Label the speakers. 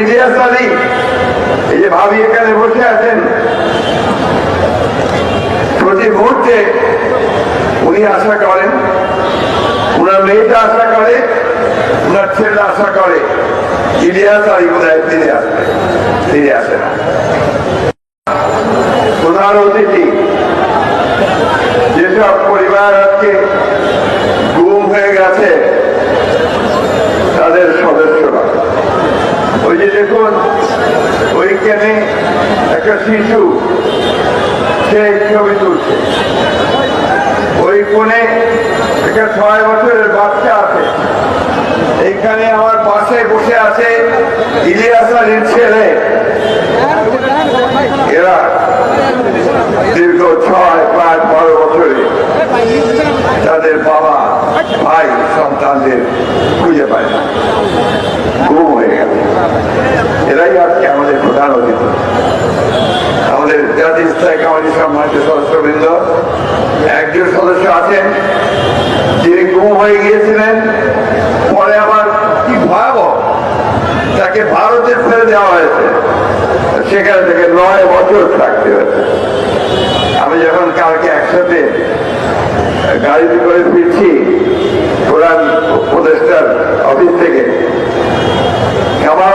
Speaker 1: ইলিয়াস আলী এই যে ভাবি এখানে বসে আছেন, প্রতি মুহূর্তে উনি আশা করেন, উনার মেয়েটা আশা করে, উনার ছেলেটা আশা করে ইলিয়াস আলী কোথায় ফিরে আসবে, ফিরে আসে না। প্রধান অতিথি যেসব পরিবার আজকে গুম হয়ে গেছে তাদের সদস্যরা, ওই যে দেখুন ওইখানে একটা শিশু সে ছবি তুলছে, ওই কোণে একটা 6 বছরের বাচ্চা আছে, এইখানে আমার পাশে বসে আছে ইলিয়াস আলীর ছেলে। এরা দীর্ঘ 6-5-12 বছরে তাদের বাবা ভাই সন্তানদের খুঁজে পায় না, গুম হয়ে গেল। এরাই আজকে আমাদের প্রধান অতিথি, আমাদের জাতীয় স্থায়ী কমিটির সম্মানিত সদস্যবৃন্দ। একজন সদস্য আছেন যিনি গুম হয়ে গিয়েছিলেন, পরে আবার কি ভয়াবহ, তাকে ভারতে ফেলে দেওয়া হয়েছে, সেখানে থেকে 9 বছর থাকতে হয়েছে। আমি যখন কালকে একসাথে গাড়িতে করে ফিরছি প্রধান উপদেষ্টার অফিস থেকে, আমার